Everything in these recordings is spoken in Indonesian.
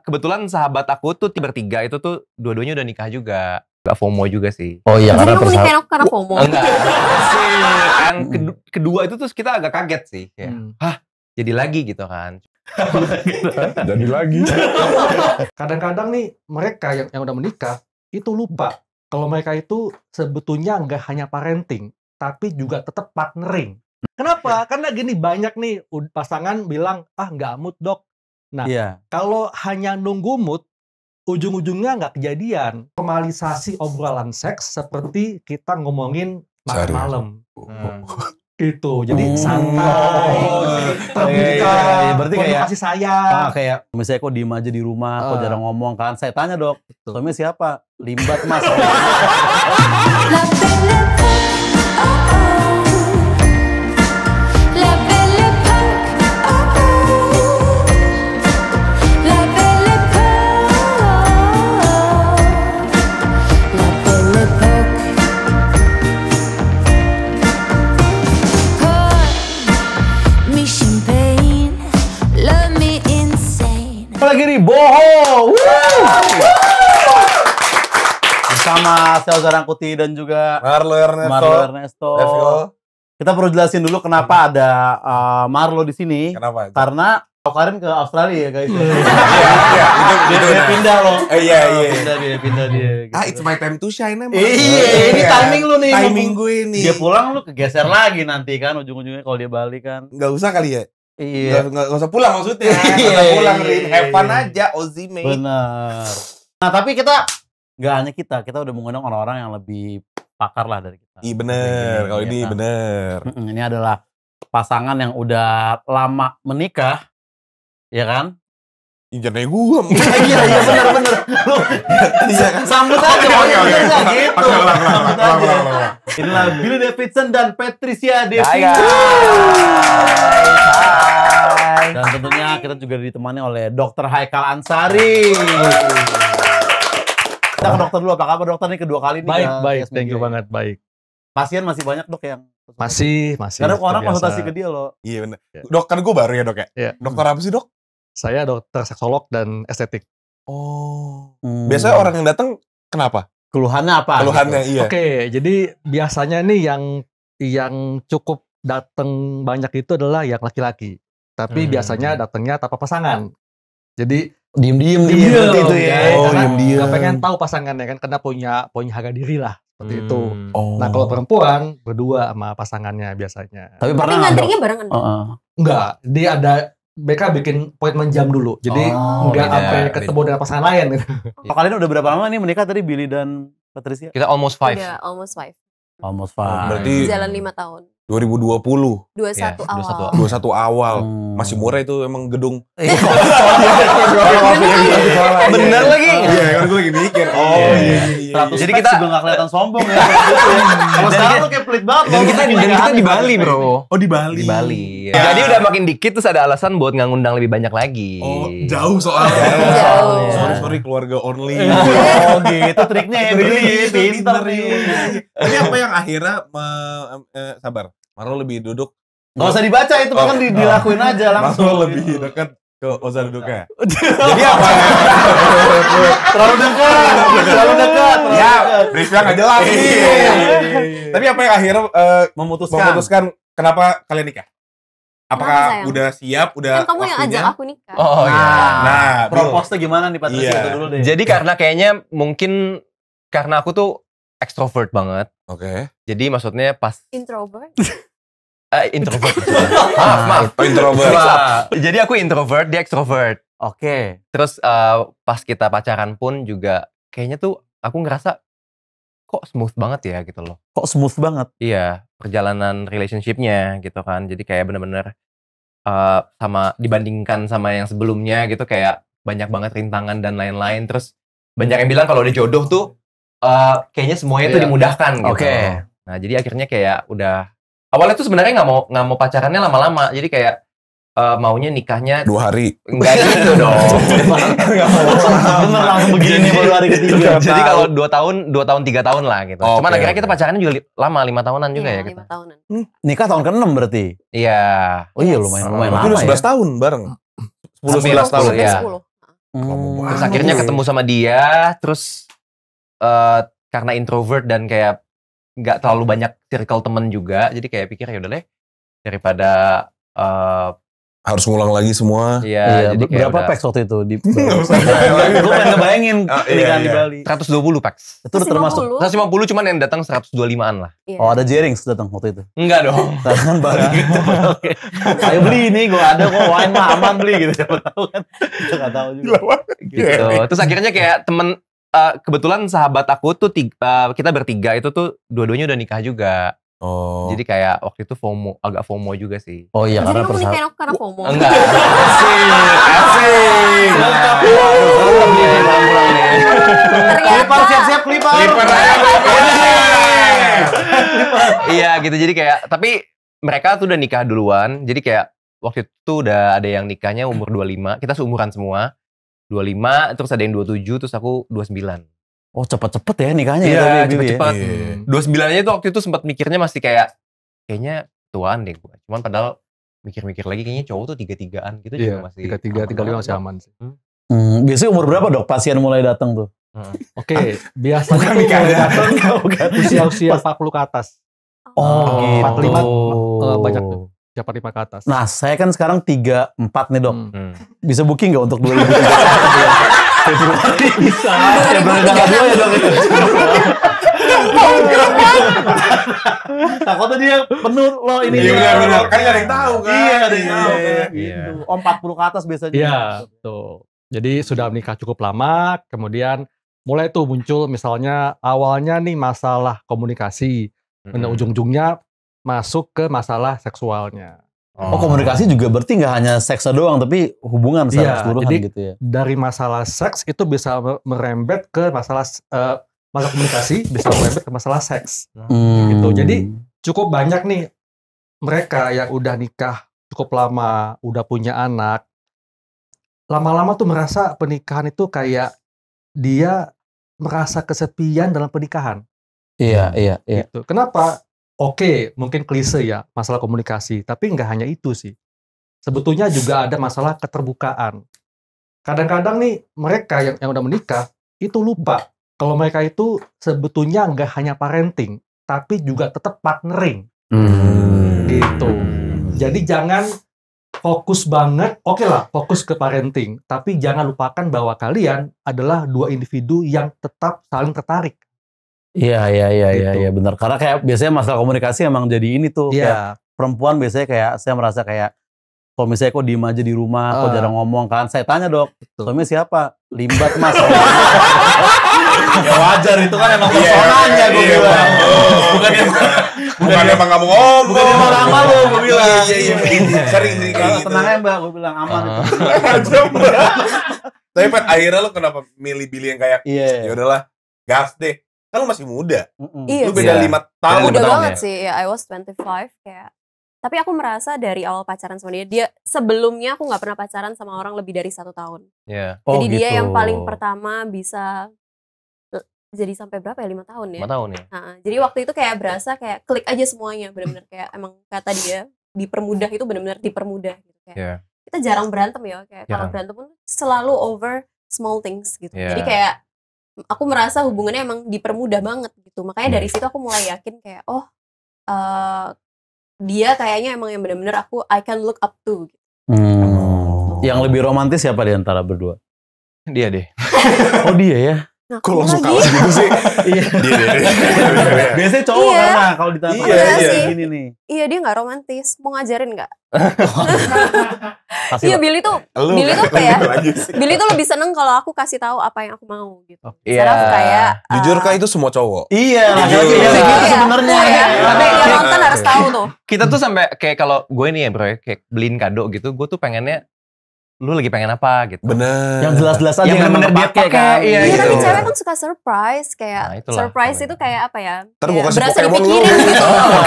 kebetulan sahabat aku tuh bertiga itu tuh dua-duanya udah nikah juga. Gak FOMO juga sih. Oh iya, Jadi kamu nikahin aku karena FOMO? Enggak sih. Yang kedua itu tuh kita agak kaget sih. Kayak, hah jadi lagi gitu kan. Jadi lagi. Kadang-kadang nih mereka yang udah menikah itu lupa kalau mereka itu sebetulnya nggak hanya parenting, tapi juga tetap partnering. Kenapa? Karena gini, banyak nih pasangan bilang, nggak mood dok. Nah, kalau hanya nunggu mood, ujung-ujungnya nggak kejadian. Normalisasi obrolan seks seperti kita ngomongin makan malam. Gitu, jadi santai, terbuka, berarti kayak kasih sayang. Kayak misalnya kok diem aja di rumah, kok jarang ngomong kan. Saya tanya dok, suaminya siapa? Limbat mas. Lagi nih Boho bersama Sel Zarangkuti dan juga Marlo Ernesto. Let's go. Kita perlu jelasin dulu kenapa ada Marlo di sini. Kenapa? Karena Karin ke Australia ya guys. Dia pindah loh. Iya. Pindah dia. Gitu. It's my time to shine emang. Iya, ini timing lu nih. Timing gue ini. Dia pulang lu kegeser lagi nanti kan ujung-ujungnya kalau dia balik kan. Nggak usah kali ya. Iya. Nggak usah pulang maksudnya. Nggak usah pulang, Rin. Have fun aja, Ozzy mate. Benar. Nah tapi kita nggak hanya kita udah mengundang orang-orang yang lebih pakar lah dari kita. Iya bener, kalau ini bener. Ini adalah pasangan yang udah lama menikah, ya kan? Jangan nanya gue. Iya bener. Lu sambut aja gitu. Sambut aja. Inilah Billy Davidson dan Patricia Devi. Dan tentunya kita juga ditemani oleh Dr. Haikal Ansari. Kita ke dokter dulu, apa kabar dokter nih kedua kali nih? Baik, thank you banget, baik. Pasien masih banyak dok yang? Masih. Karena orang konsultasi ke dia loh. Iya bener. Dok, kan gue baru ya dok ya? Iya. Dokter apa sih dok? Saya dokter seksolog dan estetik. Oh. Biasanya orang yang datang kenapa? Keluhannya apa? Keluhannya gitu? iya. Oke, jadi biasanya nih yang cukup datang banyak itu adalah yang laki-laki. Tapi biasanya datangnya tanpa pasangan. Jadi diem seperti itu ya. Diem-diem. Gak pengen tahu pasangannya kan, karena punya harga diri lah seperti itu. Oh. Nah kalau perempuan berdua sama pasangannya biasanya. Tapi Tapi ngantrinya barengan. Enggak, dia ada mereka bikin appointment jam dulu. Jadi enggak sampai ketemu dengan pasangan lain gitu. Kalian udah berapa lama nih menikah tadi Billy dan Patricia? Kita almost 5. Udah almost 5. Almost 5. Berarti Jalan 5 tahun. 2020. 21 awal. 21 awal. Masih murah itu emang gedung. Bener lagi. Iya, kan gue lagi mikir. Oh iya. Jadi kita juga gak kelihatan sombong ya. Kalau sekarang tuh kayak pelit banget. Dan kita di Bali bro. Oh di Bali. Di Bali. Jadi udah makin dikit terus ada alasan buat nggak ngundang lebih banyak lagi. Oh jauh soalnya. Jauh. Sorry keluarga only. Oh gitu triknya ya Billy. Pinter nih. Ini apa yang akhirnya sabar. Marlo lebih duduk. Gak usah dibaca itu bahkan dilakuin aja langsung. Marlo lebih dekat ke Oza duduknya. Jadi apa? Terlalu dekat. Ya, briefnya nggak jelas. Tapi apa yang akhirnya memutuskan kenapa kalian nikah? Apakah udah siap? Udah kan kamu yang ajak aku nikah. Oh iya. Nah, propose-nya gimana nih Patricia itu dulu deh. Jadi karena kayaknya mungkin karena aku tuh extrovert banget. Oke. Jadi maksudnya pas Introvert. introvert. Maaf. Introvert. Jadi aku introvert, dia extrovert. Oke. Terus pas kita pacaran pun juga kayaknya tuh aku ngerasa kok smooth banget ya gitu loh. Kok smooth banget? Iya, perjalanan relationship-nya gitu kan. Jadi kayak bener-bener sama dibandingkan sama yang sebelumnya gitu kayak banyak banget rintangan dan lain-lain. Terus banyak yang bilang kalau udah jodoh tuh kayaknya semuanya tuh dimudahkan gitu. Oke. Nah, jadi akhirnya kayak udah awalnya tuh sebenarnya nggak mau pacarannya lama-lama. Jadi kayak maunya nikahnya 2 hari. Enggak gitu dong. Bener langsung begini baru hari ketiga. Jadi kalau 2 tahun 3 tahun lah gitu. Oke, Cuman akhirnya kita pacarannya juga lama 5 tahunan juga ya 5 kita. tahunan. Nikah tahun ke-6 berarti? Iya. Oh iya lumayan Berarti lama udah 11 tahun bareng. 10-11 tahun. Iya. 10. Terus akhirnya ketemu sama dia, terus karena introvert dan kayak nggak terlalu banyak circle temen juga, jadi kayak pikir ya udah deh daripada harus ngulang lagi semua. Iya, jadi kayak berapa packs waktu itu di Nggak usah. Gue pengen ngebayangin nikahan di Bali. 120 packs. Itu udah termasuk 150 cuman yang datang 125-an lah. Oh, ada Jerings datang waktu itu. Enggak dong. Tangan Bali gitu. Oke. Ayo beli ini, gue ada kok wine mah aman beli gitu. Siapa tahu kan. Kita enggak tahu juga. Gitu. Terus akhirnya kayak temen kebetulan sahabat aku tuh kita bertiga itu tuh dua-duanya udah nikah juga. Oh. Jadi kayak waktu itu agak FOMO juga sih. Oh iya, Jadi karena kamu nikahin aku karena FOMO? Enggak. Asik. Pulang nih. Klipar siap-siap klipar. Iya gitu, jadi kayak tapi mereka tuh udah nikah duluan. Jadi kayak waktu itu udah ada yang nikahnya umur 25. Kita seumuran semua. 25, terus ada yang 27, terus aku 29. Oh, cepet-cepet ya nikahnya Iya, ya. cepet-cepet. Iya. 29-nya itu waktu itu sempat mikirnya masih kayaknya tuaan deh gue. Cuman padahal mikir-mikir lagi kayaknya cowok tuh 33-an gitu Iya, juga masih 33, 35 masih aman sih. Biasanya umur berapa dok pasien mulai datang tuh? Oke, biasanya Bukan tuh nikah mulai ya. datang usia 40 ke atas. Oh, gitu. 45 banyak tuh. 45 ke atas. Nah, saya kan sekarang 34 nih dok. Bisa booking nggak untuk 2003? Februari bisa. Februari tanggal 2 ya dok. Takutnya dia penuh loh ini. Iya benar. Kan nggak ada yang tahu kan. Iya, ada yang tahu kan. Iya. Gitu. Oh, 40 ke atas biasanya. Iya, betul. Jadi sudah menikah cukup lama, kemudian mulai tuh muncul misalnya awalnya nih masalah komunikasi, dan ujung-ujungnya masuk ke masalah seksualnya. Oh, komunikasi juga berarti nggak hanya seksnya doang, tapi hubungan secara Iya, keseluruhan jadi gitu ya. dari masalah seks itu bisa merembet ke masalah komunikasi, bisa merembet ke masalah seks. Gitu. Jadi cukup banyak nih mereka yang udah nikah cukup lama, udah punya anak, lama-lama tuh merasa pernikahan itu kayak dia merasa kesepian dalam pernikahan. Iya. Gitu. Kenapa? Oke, mungkin klise ya masalah komunikasi, tapi nggak hanya itu sih. Sebetulnya juga ada masalah keterbukaan. Kadang-kadang nih mereka yang udah menikah itu lupa kalau mereka itu sebetulnya nggak hanya parenting, tapi juga tetap partnering. Gitu. Jadi jangan fokus banget, oke lah fokus ke parenting, tapi jangan lupakan bahwa kalian adalah dua individu yang tetap saling tertarik. Iya, Gitu. benar. Karena kayak biasanya masalah komunikasi emang jadi ini tuh. Iya. Kayak perempuan biasanya kayak saya merasa kayak kalau misalnya kok diem aja di rumah, kok jarang ngomong kan. Saya tanya dok, suami siapa? Limbat mas. Ya wajar itu kan emang personanya gue bilang. Bukan emang nggak mau ngomong. Bukan emang lama lo gue bilang. Iya. Sering sih kayak gitu. Tenang ya mbak, gue bilang aman itu. Tapi Pat, akhirnya lo kenapa milih yang kayak ya udahlah gas deh. Kan lu masih muda. Iya Lu beda 5 tahun. Muda tahun banget ya? sih. Ya, I was 25 kayak. Tapi aku merasa dari awal pacaran sama dia sebelumnya aku nggak pernah pacaran sama orang lebih dari 1 tahun. Iya. Oh, Jadi dia gitu. yang paling pertama bisa jadi sampai berapa ya 5 tahun ya? 5 tahun ya. Nah, jadi waktu itu kayak berasa kayak klik aja semuanya, benar-benar kayak emang kata dia dipermudah itu benar-benar dipermudah gitu kayak. Iya. Kita jarang berantem ya, kayak kalau Jarang. berantem pun selalu over small things gitu. Iya. Jadi kayak aku merasa hubungannya emang dipermudah banget gitu. Makanya dari situ aku mulai yakin kayak dia kayaknya emang yang benar-benar I can look up to gitu. Yang lebih romantis siapa di antara berdua? Dia deh. Oh dia ya? Nah, Kok langsung lagi? kalah gitu sih? Iya. Dia. Biasanya cowok Iya. karena kalau ditanya Iya sih. gini nih. Iya dia nggak romantis. Mau ngajarin nggak? Kasih Iya Billy tuh Lu Billy tuh kan kayak gitu lagi sih. Billy tuh lebih seneng kalau aku kasih tahu apa yang aku mau gitu. Iya. Instead of kayak Jujur kah itu semua cowok? Iya, Jujur. laki-laki Iya. gitu Iya. sebenarnya. Iya. Tapi Iya. yang nonton harus tahu tuh. Kita tuh sampai kayak kalau gue nih ya bro ya, kayak beliin kado gitu, gue tuh pengennya lu lagi pengen apa gitu. Bener. Yang jelas-jelas aja Yang yang bener-bener dia kepake pakai, kan. iya, Iya gitu. tapi cewek kan suka surprise kayak Nah, itulah. surprise itu kayak apa ya? Ntar Kayak gua kasih berasa Pokemon lu. dipikirin gitu. Apa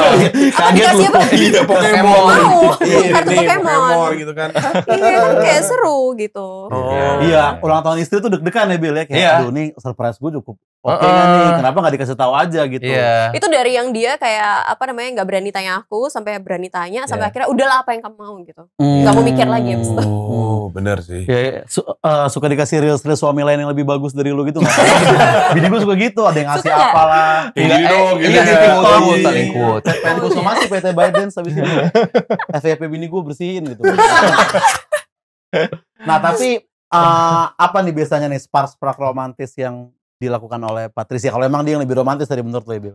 Kaget dikasih lu. apa? Iya, Pokemon. Mau. Iya, Kartu nih, Pokemon. Pokemon gitu kan. Iya kan kayak seru gitu. Oh. Iya, ulang tahun istri tuh deg-degan ya Bil ya. Kayak, Iya. aduh nih surprise gue cukup oke nggak nih, kenapa nggak dikasih tahu aja gitu. Iya. Itu dari yang dia kayak apa namanya nggak berani tanya aku sampai berani tanya sampai akhirnya udahlah apa yang kamu mau gitu. Nggak mau mikir lagi abis itu. Oh, bener sih. Ya, suka dikasih reels suami lain yang lebih bagus dari lu gitu nggak? Bini gue suka gitu, ada yang ngasih Suka nggak? apalah. Kayak gini dong, gini Iya, ya. saling quote. Pengen gue somasi PT Biden habis ini. FVP bini gue bersihin gitu. Nah tapi apa nih biasanya nih spark romantis yang dilakukan oleh Patricia? Kalau emang dia yang lebih romantis dari menurut lo, Bil?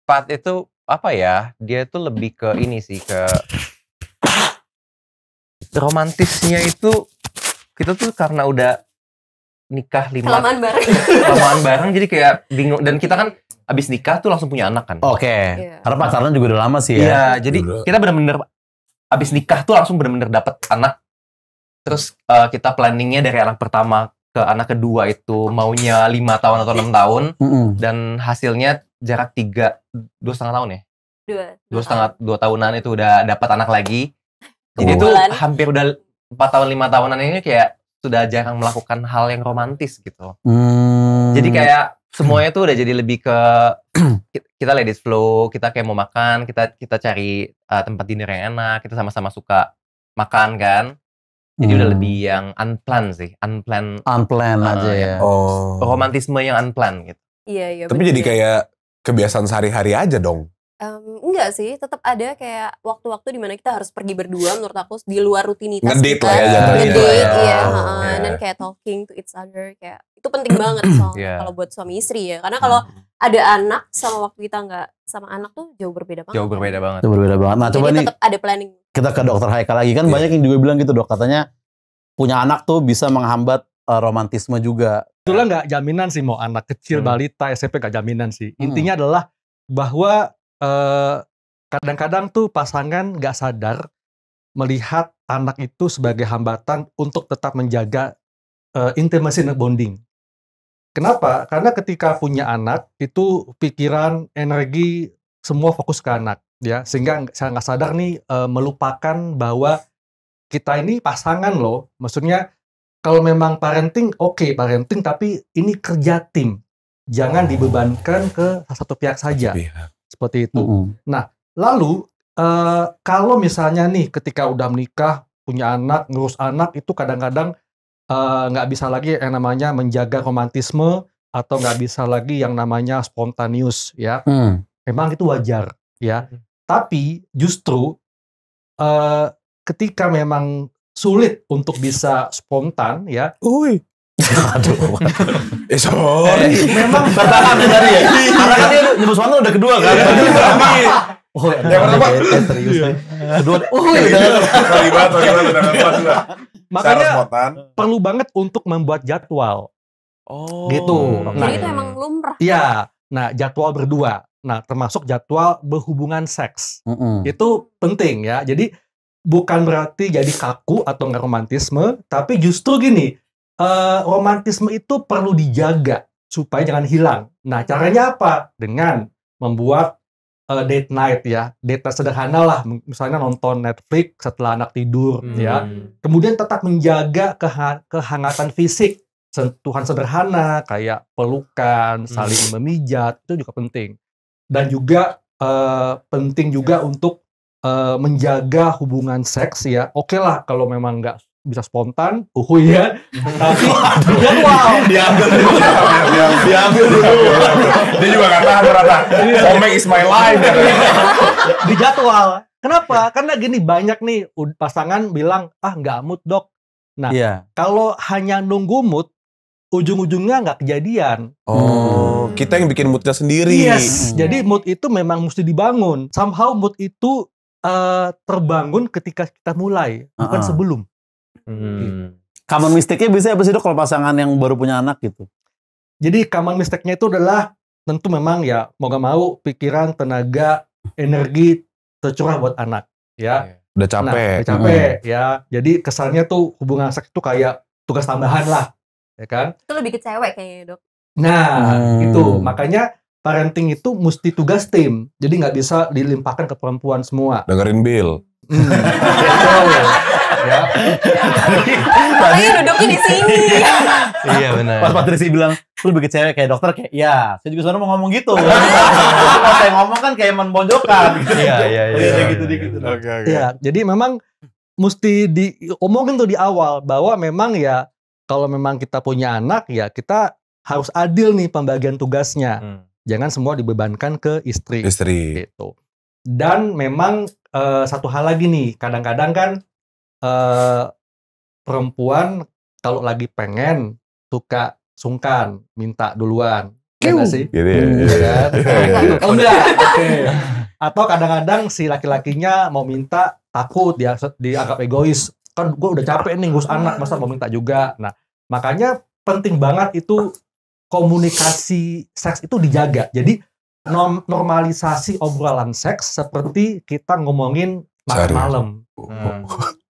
Pat itu apa ya? Dia itu lebih ke ini sih, ke romantisnya itu kita tuh karena udah nikah 5 kelamaan bareng jadi kayak bingung, dan kita kan abis nikah tuh langsung punya anak kan. Oke. Karena pacaran juga udah lama sih ya. Iya, jadi kita bener-bener abis nikah tuh langsung bener-bener dapet anak. Terus kita planningnya dari anak pertama ke anak kedua itu maunya 5 tahun atau 6 tahun. Dan hasilnya jarak 2,5 tahun ya? 2 tahunan itu udah dapat anak lagi. Jadi itu hampir udah 4 tahun 5 tahunan ini kayak sudah jarang melakukan hal yang romantis gitu. Jadi kayak semuanya tuh udah jadi lebih ke kita let it flow, kita kayak mau makan, kita cari tempat dinner yang enak, kita sama-sama suka makan kan. Jadi udah lebih yang unplanned sih, unplanned aja ya. Romantisme yang unplanned gitu. Iya. Tapi jadi kayak kebiasaan sehari-hari aja dong. Enggak sih, tetap ada kayak waktu-waktu di mana kita harus pergi berdua menurut aku di luar rutinitas Ngedate kita. lah ya jatuhnya. Ngedate, iya. Dan kayak talking to each other kayak itu penting banget soalnya kalau buat suami istri ya. Karena kalau ada anak sama waktu kita nggak sama anak tuh jauh berbeda banget. Jauh berbeda banget. Nah, coba nih tetap ada planning. Kita ke dokter Haikal lagi kan banyak yang juga bilang gitu, Dok. Katanya punya anak tuh bisa menghambat romantisme juga. Itulah nggak jaminan sih mau anak kecil, balita, SMP nggak jaminan sih. Intinya adalah bahwa kadang-kadang tuh pasangan nggak sadar melihat anak itu sebagai hambatan untuk tetap menjaga intimacy dan bonding. Kenapa? Karena ketika punya anak itu pikiran, energi semua fokus ke anak, ya, sehingga saya nggak sadar nih melupakan bahwa kita ini pasangan loh. Maksudnya kalau memang parenting, oke, parenting, tapi ini kerja tim, jangan dibebankan ke satu pihak saja. Seperti itu. Nah, lalu kalau misalnya nih ketika udah menikah, punya anak, ngurus anak, itu kadang-kadang nggak bisa lagi yang namanya menjaga romantisme atau nggak bisa lagi yang namanya spontaneous, ya. Memang itu wajar, ya. Tapi justru ketika memang sulit untuk bisa spontan, ya. Aduh. Sorry. Memang bertahan dari ya. Karena kan dia nyebut Swanto udah kedua kan. Oh, yang pertama serius. Kedua. Sorry banget. Makanya perlu banget untuk membuat jadwal. Gitu. Jadi itu emang lumrah. Iya. Nah, jadwal berdua. Nah, termasuk jadwal berhubungan seks. Itu penting ya. Jadi bukan berarti jadi kaku atau nggak romantisme, tapi justru gini. Romantisme itu perlu dijaga supaya jangan hilang. Nah, caranya apa? Dengan membuat date night ya. Date night sederhana lah, misalnya nonton Netflix setelah anak tidur ya. Kemudian tetap menjaga kehangatan fisik, sentuhan sederhana kayak pelukan, saling memijat, itu juga penting. Dan juga penting juga untuk menjaga hubungan seks ya. Oke lah kalau memang nggak bisa spontan, ya. Tapi diambil dulu. Dia juga nggak tahan ternyata. Komeng is my life. Di jadwal. Kenapa? Karena gini, banyak nih pasangan bilang, nggak mood, Dok. Nah, kalau hanya nunggu mood, ujung-ujungnya nggak kejadian. Kita yang bikin moodnya sendiri. Yes. Jadi mood itu memang mesti dibangun. Somehow mood itu terbangun ketika kita mulai, bukan sebelum. Common mistake-nya bisa apa sih, Dok, kalau pasangan yang baru punya anak gitu? Jadi common mistake-nya itu adalah tentu memang ya mau gak mau pikiran, tenaga, energi tercurah buat anak ya. Udah capek. Ya. Jadi kesannya tuh hubungan seks itu kayak tugas tambahan lah, ya kan? Itu lebih ke cewek kayaknya, Dok. Nah, itu makanya parenting itu mesti tugas tim. Jadi nggak bisa dilimpahkan ke perempuan semua. Dengerin Bill. Ya. Makanya duduknya di sini. Iya benar. Pas Patricia bilang, lu lebih ke cewek kayak dokter kayak, ya, saya juga sebenarnya mau ngomong gitu. Kalau saya ngomong kan kayak menbonjokan. Iya. Gitu. Oke. Iya, jadi memang mesti diomongin tuh di awal bahwa memang ya kalau memang kita punya anak ya kita harus adil nih pembagian tugasnya. Jangan semua dibebankan ke istri. Gitu. Dan memang satu hal lagi nih, kadang-kadang kan perempuan kalau lagi pengen suka sungkan, minta duluan. Ya nggak sih? Gitu ya. Oh enggak. Oke. Atau kadang-kadang si laki-lakinya mau minta takut dia dianggap egois. Kan gue udah capek nih ngurus anak, masa mau minta juga. Nah, makanya penting banget itu komunikasi seks itu dijaga. Jadi normalisasi obrolan seks seperti kita ngomongin makan malam.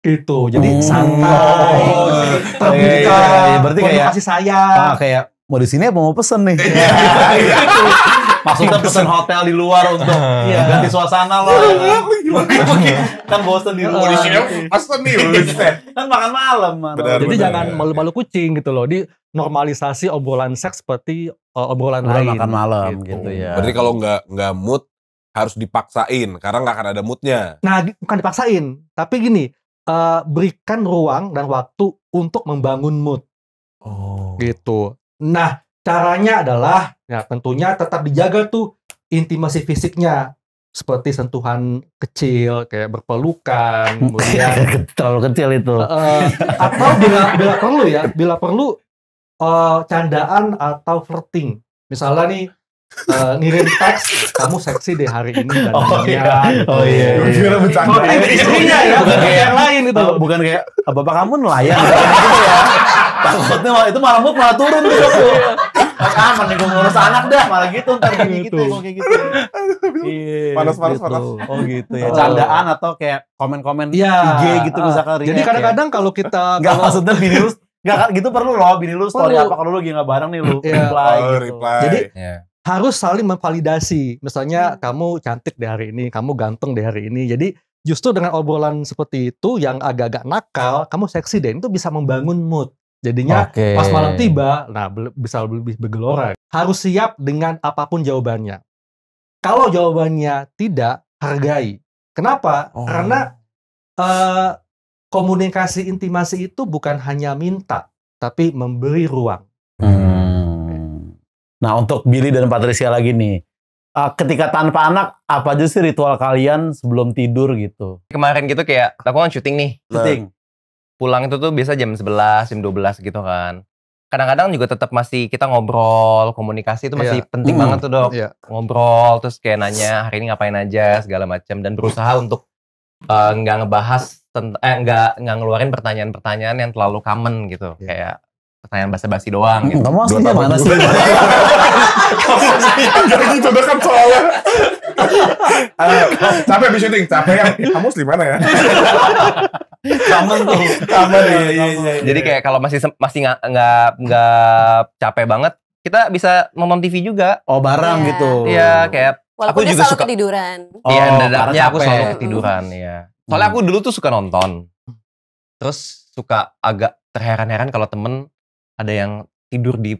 Gitu. Jadi santai, terbuka, berarti kayak kasih sayang. Kayak mau di sini apa mau pesen nih? Maksudnya pesen hotel di luar untuk ganti suasana loh. Kan bosen di luar. Di sini pesen nih. Kan makan malam. Jadi jangan malu-malu kucing gitu loh. Di normalisasi obrolan seks seperti obrolan lain. Makan malam gitu ya. Berarti kalau nggak mood harus dipaksain karena nggak akan ada moodnya. Nah, bukan dipaksain, tapi gini, berikan ruang dan waktu untuk membangun mood. Gitu. Nah, caranya adalah ya tentunya tetap dijaga tuh intimasi fisiknya. Seperti sentuhan kecil, kayak berpelukan, kemudian terlalu kecil itu. Atau bila perlu candaan atau flirting. Misalnya nih ngirim teks, kamu seksi deh hari ini dan Gimana bercanda? Istrinya ya, bukan kayak yang lain itu. Bukan kayak bapak kamu nelayan gitu ya. Takutnya itu malah mood malah turun gitu. Aman nih gue ngurus anak dah, malah gitu ntar gitu kayak gitu. Panas. Oh gitu ya. Candaan atau kayak komen-komen IG gitu misalkan. Jadi kadang-kadang kalau kita nggak maksudnya bini lu nggak gitu perlu loh, bini lu story apa kalau lu lagi nggak bareng nih lu reply gitu. Jadi harus saling memvalidasi. Misalnya kamu cantik di hari ini, kamu ganteng di hari ini. Jadi justru dengan obrolan seperti itu yang agak-agak nakal, kamu seksi deh, itu bisa membangun mood. Jadinya pas malam tiba, nah bisa lebih bergelora. Harus siap dengan apapun jawabannya. Kalau jawabannya tidak, hargai. Kenapa? Karena komunikasi intimasi itu bukan hanya minta, tapi memberi ruang. Nah, untuk Billy dan Patricia lagi nih, ketika tanpa anak, apa aja sih ritual kalian sebelum tidur gitu? Kemarin gitu kayak, aku kan syuting nih. Syuting. Pulang itu tuh biasa jam 11, jam 12 gitu kan. Kadang-kadang juga tetap masih kita ngobrol, komunikasi itu masih penting banget tuh dok. Ngobrol, terus kayak nanya hari ini ngapain aja, segala macam. Dan berusaha untuk nggak ngebahas, nggak ngeluarin pertanyaan-pertanyaan yang terlalu common gitu. Kayak pertanyaan basa-basi doang gitu. Kamu aslinya mana sih? Jadi gitu kan soalnya. Capek habis syuting, capek ya. Kamu di mana ya? Kamen tuh. Iya. Jadi kayak kalau masih nggak capek banget, kita bisa nonton TV juga. Oh bareng gitu. Iya kayak walaupun aku juga suka ketiduran. Iya, dadapnya aku selalu ketiduran ya. Soalnya aku dulu tuh suka nonton. Terus suka agak terheran-heran kalau temen ada yang tidur di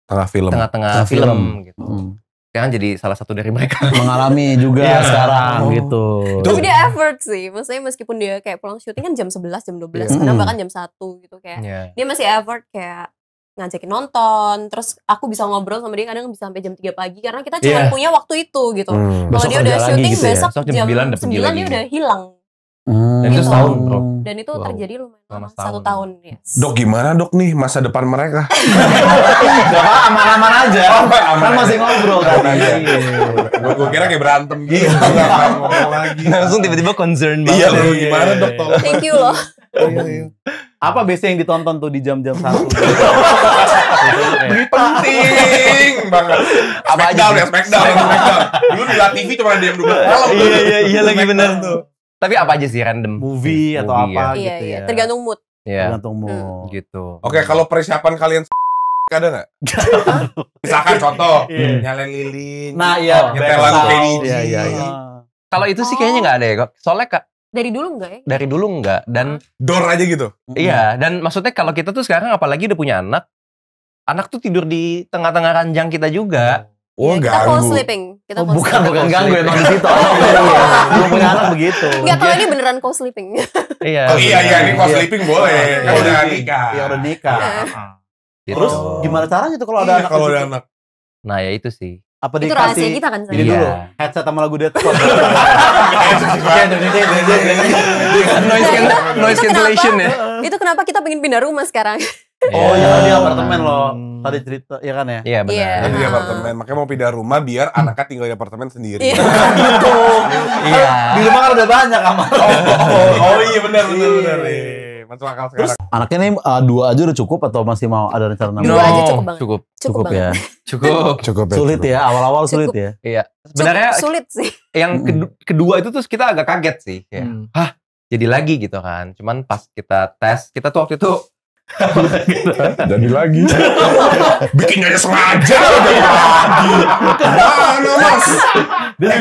tengah-tengah film gitu. Kan jadi salah satu dari mereka mengalami juga sekarang gitu. Tapi dia effort sih. Maksudnya meskipun dia kayak pulang syuting kan jam 11, jam 12, kadang bahkan jam 1 gitu kayak. Dia masih effort kayak ngajakin nonton, terus aku bisa ngobrol sama dia kadang bisa sampai jam 3 pagi karena kita cuma punya waktu itu gitu. Kalau dia udah syuting gitu besok jam 9 dia udah hilang. Dan itu setahun bro. Dan itu terjadi lumayan lama, 1 tahun. Yes. Dok gimana dok nih masa depan mereka? Gak apa, aman-aman aja. Kan masih ngobrol tadi. Gue kira kayak berantem gitu. Gak ngomong lagi. Langsung tiba-tiba concern banget. Iya loh gimana dok tolong. Thank you loh. Apa biasanya yang ditonton tuh di jam-jam 1? Penting banget. Apa aja Smackdown. Dulu di TV cuma diam 2 malam. Iya lagi bener tuh. Tapi apa aja sih random? Movie atau apa gitu ya. Tergantung mood. Tergantung mood. Gitu. Oke, kalau persiapan kalian ada nggak? Misalkan contoh, nyalain lilin. Nah iya. Nyetel lagu Kenny G. Iya. Kalau itu sih kayaknya nggak ada ya kok. Soalnya Dari dulu enggak ya? Dari dulu enggak. Dan door aja gitu. iya, dan maksudnya kalau kita tuh sekarang apalagi udah punya anak tuh tidur di tengah-tengah ranjang kita juga. Oh, Kita ganggu. co-sleeping. Kita Bukan co-sleeping. ganggu emang di situ. Belum punya anak begitu. Enggak, kalau ini beneran co-sleeping. Iya. Oh iya, ini co-sleeping boleh. Kan udah nikah. Iya udah nikah. Terus Gimana caranya tuh kalau ada Iya, anak? kalau di ada situ? anak. nah ya itu sih. Apa Itu rahasia dikasih kita kan, ini Iya. dulu headset sama lagu Dead Squad. Noise cancellation ya. Itu kenapa kita pengen pindah rumah sekarang? Oh iya di apartemen loh. Tadi cerita ya kan ya. Iya benar. Iya. Tadi di apartemen, makanya mau pindah rumah biar anaknya tinggal di apartemen sendiri. Iya. Gitu. Iya. Di rumah kan udah banyak kamar. Oh iya benar. Masuk akal Terus sekarang. anaknya nih 2 aja udah cukup atau masih mau ada rencana nambah? Dua aja cukup banget. Cukup. Cukup banget. ya. Cukup. Sulit ya, awal-awal sulit Cukup. ya. Iya. Cukup Sebenarnya sulit sih. yang kedua itu tuh kita agak kaget sih. Kayak, hah, jadi lagi gitu kan. Cuman pas kita tes, kita tuh waktu itu Jadi lagi. Bikinnya aja sengaja jadi lagi. Mana mas? Dia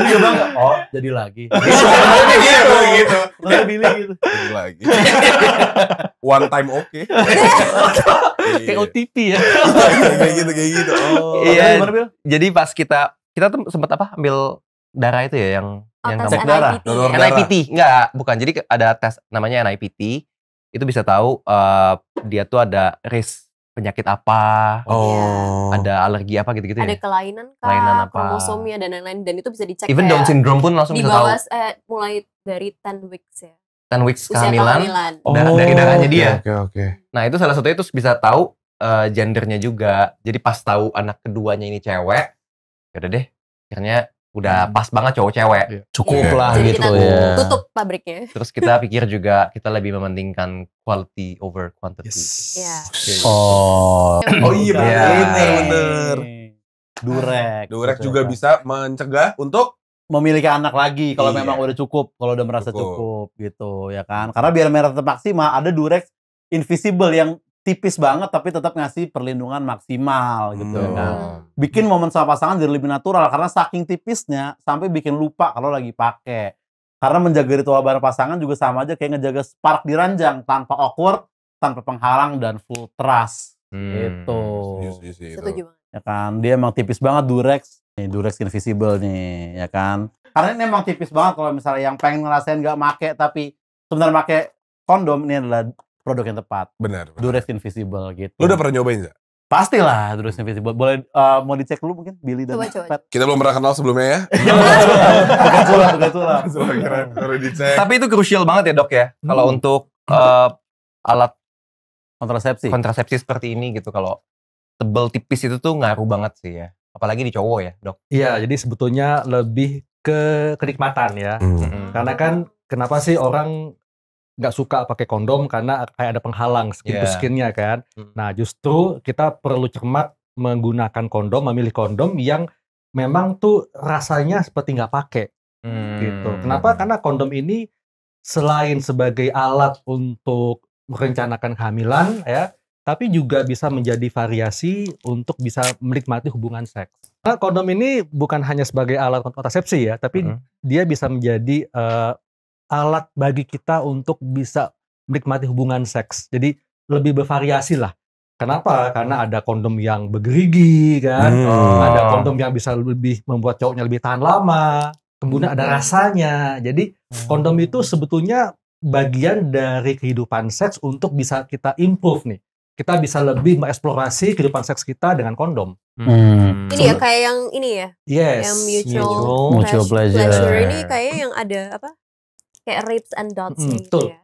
juga bangga. Oh, jadi lagi. Gitu. Udah pilih gitu. Jadi lagi. One time oke. Kayak OTP ya. Kayak gitu. Oh. Iya. Gimana, Bil? Jadi pas kita tuh sempat ambil darah itu ya yang Tes cek darah. NIPT. Donor ya. darah. NIPT. Enggak, bukan. Jadi ada tes namanya NIPT. Itu bisa tahu dia tuh ada risk penyakit apa, Oh. ada alergi apa gitu-gitu Ada ya. kelainan Kelainan kah, apa. kromosomnya dan lain-lain, dan itu bisa dicek Even Down syndrome pun langsung di bisa tahu. bawah mulai dari 10 weeks ya. 10 weeks Usia kehamilan. kehamilan. Dari darahnya dia. Oke. Nah itu salah satunya terus bisa tahu gendernya juga. Jadi pas tahu anak keduanya ini cewek, yaudah deh, akhirnya udah pas banget cowok cewek. Cukup lah Jadi gitu kita ya. tutup pabriknya. Terus kita pikir juga kita lebih mementingkan quality over quantity. Iya. Oh. Oh iya Iya. bener. Durek juga bisa mencegah untuk memiliki anak lagi kalau Iya. memang udah cukup, kalau udah merasa Cukup. cukup gitu ya kan. Karena biar merah tetap maksimal, ada Durex invisible yang tipis banget tapi tetap ngasih perlindungan maksimal gitu ya kan. Bikin momen sama pasangan jadi lebih natural karena saking tipisnya sampai bikin lupa kalau lagi pakai. Karena menjaga ritual bareng pasangan juga sama aja kayak ngejaga spark di ranjang tanpa awkward, tanpa penghalang dan full trust. Gitu. Setuju banget. Ya kan, dia emang tipis banget Durex. Nih, Durex Invisible nih, ya kan. Karena ini emang tipis banget kalau misalnya yang pengen ngerasain gak make tapi sebenarnya make kondom, ini adalah produk yang tepat. benar. Durex Invisible gitu. Lu udah pernah nyobain nggak? Pastilah Durex Invisible. Boleh mau dicek dulu mungkin Billy dan Coba. Pat. Kita belum pernah kenal sebelumnya ya. Betul. Keren, baru dicek. Tapi itu krusial banget ya dok ya. Kalau untuk alat Kontrasepsi. kontrasepsi seperti ini gitu. Kalau tebel tipis itu tuh ngaruh banget sih ya. Apalagi di cowok ya dok. Iya, jadi sebetulnya lebih ke kenikmatan ya. Karena kan kenapa sih orang nggak suka pakai kondom karena kayak ada penghalang skin to skinnya kan. Nah justru kita perlu cermat menggunakan kondom, memilih kondom yang memang tuh rasanya seperti nggak pakai gitu. Kenapa? Karena kondom ini selain sebagai alat untuk merencanakan kehamilan ya, tapi juga bisa menjadi variasi untuk bisa menikmati hubungan seks. Nah, kondom ini bukan hanya sebagai alat kontrasepsi ya, tapi dia bisa menjadi alat bagi kita untuk bisa menikmati hubungan seks. Jadi lebih bervariasi lah. Kenapa? Karena ada kondom yang bergerigi kan, ada kondom yang bisa lebih membuat cowoknya lebih tahan lama, kemudian ada rasanya. Jadi kondom itu sebetulnya bagian dari kehidupan seks untuk bisa kita improve nih. Kita bisa lebih mengeksplorasi kehidupan seks kita dengan kondom. Ini ya kayak yang ini ya, Yes. yang Mutual pleasure. Ini kayak yang ada apa? Kayak ribs and dots betul. ya.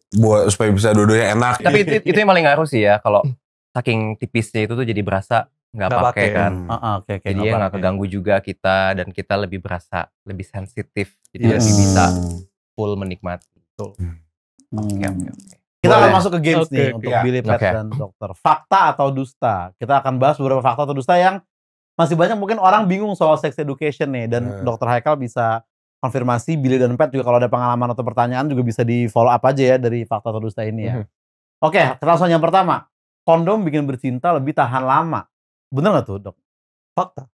Buat supaya bisa dua-duanya enak. Tapi itu yang paling ngaruh sih ya. Kalau saking tipisnya itu tuh jadi berasa nggak Nggak pakai pakai. kan. Oke. Jadi ya nggak keganggu juga kita dan kita lebih berasa lebih sensitif. Jadi Yes. lebih bisa full menikmati. Oke. Kita akan Boleh. masuk ke games Oke, nih oke. untuk Billy, Pat, Oke. dan dokter. Fakta atau dusta? Kita akan bahas beberapa fakta atau dusta yang masih banyak mungkin orang bingung soal sex education nih. Dan dokter Haikal bisa konfirmasi, Billy dan Pat juga kalau ada pengalaman atau pertanyaan juga bisa di follow up aja ya dari fakta atau dusta ini ya. Oke, kita langsung yang pertama. Kondom bikin bercinta lebih tahan lama. Bener nggak tuh dok? Fakta.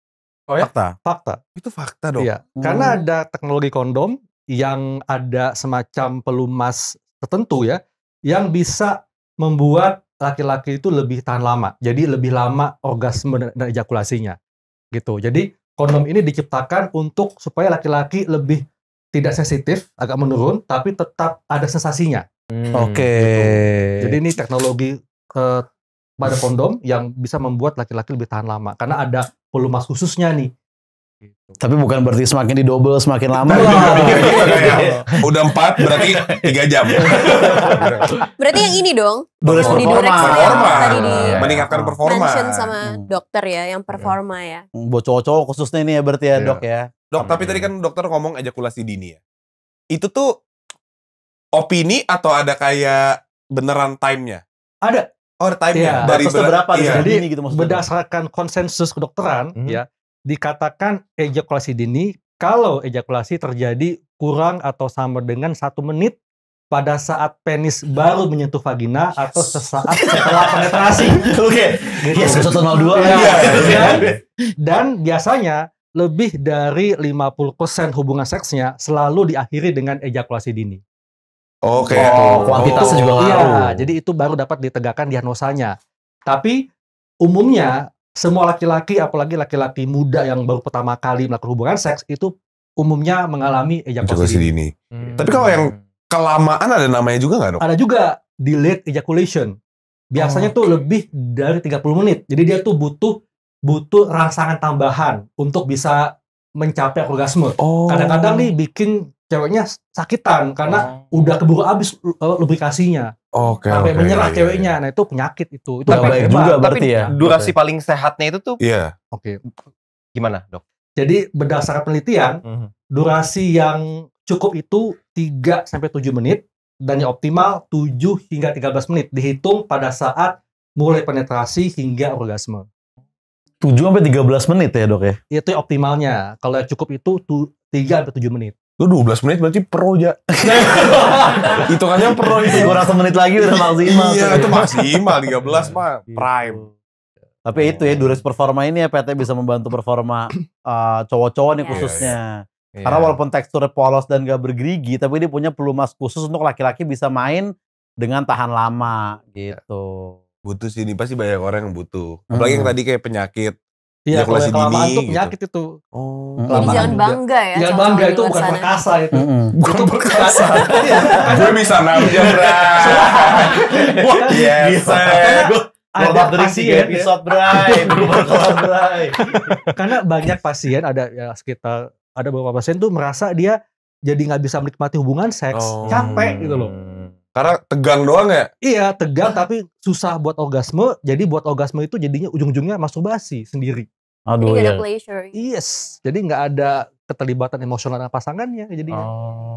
Oh ya? Fakta. Fakta. Itu fakta dong. Iya. Karena ada teknologi kondom yang ada semacam pelumas tertentu ya, yang bisa membuat laki-laki itu lebih tahan lama. Jadi lebih lama orgasme dan ejakulasinya. Gitu. Jadi kondom ini diciptakan untuk supaya laki-laki lebih tidak sensitif, agak menurun, tapi tetap ada sensasinya. Oke. Gitu. Jadi ini teknologi pada kondom yang bisa membuat laki-laki lebih tahan lama. Karena ada pelumas khususnya nih. Gitu. Tapi bukan berarti semakin didobel semakin lama. Udah 4 berarti 3 jam. Berarti yang ini dong. Durasi Yang di performa. Durex yang tadi di Meningkatkan performa. mention sama dokter ya, yang performa ya. Buat cowok-cowok khususnya ini ya berarti ya dok ya. Dok, tapi tadi kan dokter ngomong ejakulasi dini ya. Itu tuh opini atau ada kayak beneran time-nya? Ada. Oh, ada time-nya. Iya. Dari Batasnya berapa? iya. Jadi Dini gitu maksudnya. berdasarkan konsensus kedokteran ya, dikatakan ejakulasi dini kalau ejakulasi terjadi kurang atau sama dengan 1 menit pada saat penis baru menyentuh vagina atau sesaat setelah penetrasi. Oke. Yes, 102. Dan biasanya lebih dari 50% hubungan seksnya selalu diakhiri dengan ejakulasi dini. Oke. Kuantitasnya juga Iya, ngaruh. jadi itu baru dapat ditegakkan diagnosanya. Tapi umumnya semua laki-laki, apalagi laki-laki muda yang baru pertama kali melakukan hubungan seks, itu umumnya mengalami ejakulasi dini. Tapi kalau yang kelamaan ada namanya juga nggak dok? Ada juga delayed ejaculation. Biasanya tuh lebih dari 30 menit. Jadi dia tuh butuh rangsangan tambahan untuk bisa mencapai orgasme. Kadang-kadang nih bikin ceweknya sakitan karena udah keburu habis lubrikasinya. Sampai menyerah ceweknya. Nah, itu penyakit itu. Itu Nggak baik hebat. juga Tapi berarti ya. durasi paling sehatnya itu tuh Iya. Oke. gimana, Dok? Jadi berdasarkan penelitian, durasi yang cukup itu 3 sampai 7 menit dan yang optimal 7 hingga 13 menit dihitung pada saat mulai penetrasi hingga orgasme. 7 sampai 13 menit ya dok ya. Itu yang optimalnya. Kalau yang cukup itu 3 sampai 7 menit. Lu 12 menit berarti pro aja. Hitungannya pro itu. Kurang 1 menit lagi udah maksimal. Iya, itu maksimal 13 mah prime. Tapi itu ya durasi performa ini ya PT bisa membantu performa cowok-cowok nih Yes. khususnya. Karena walaupun teksturnya polos dan gak bergerigi, tapi dia punya pelumas khusus untuk laki-laki bisa main dengan tahan lama gitu. Butuh sih, ini pasti banyak orang yang butuh. Apalagi yang tadi kayak penyakit. Iya, kalau Ejakulasi yang kelamaan dini tuh penyakit itu. Jadi Kelamaan jangan juga. bangga ya. Jangan sama bangga, di itu luar bukan sana. perkasa itu. Bukan perkasa. Iya. Gue bisa 6 jam, Yes. Ada pasien ya. episode Bray. Bray. Karena banyak pasien, ada ya sekitar ada beberapa pasien tuh merasa dia jadi nggak bisa menikmati hubungan seks, capek gitu loh. Karena tegang doang ya? Iya, tegang tapi susah buat orgasme. Jadi buat orgasme itu jadinya ujung-ujungnya masturbasi sendiri. Aduh Jadi gak ya. ada pleasure. Yes, jadi nggak ada keterlibatan emosional dengan pasangannya jadinya.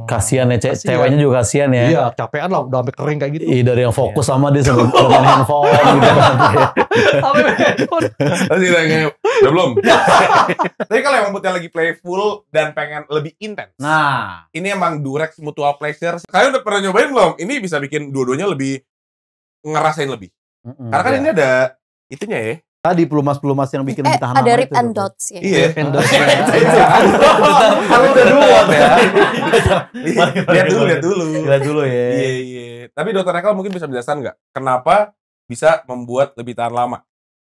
Kasian ya Kasian. ceweknya juga kasian ya. Iya, capean lah, udah sampai kering kayak gitu. Iya dari yang fokus sama dia sampai main handphone gitu kan. Sampai handphone. Masih nanya, udah belum? Tapi kalau yang moodnya lagi playful dan pengen lebih intens. Nah, Ini emang Durex Mutual Pleasure. Kalian udah pernah nyobain belum? Ini bisa bikin dua-duanya lebih ngerasain lebih. Karena kan ini ada itunya ya. tadi pelumas-pelumas yang bikin lebih tahan Ada lama rip itu, and Dok. dots ya. Iya. Kalau udah dua ya. Lihat dulu. Lihat dulu ya. Iya. Tapi Dokter Ekal mungkin bisa menjelaskan nggak? Kenapa bisa membuat lebih tahan lama?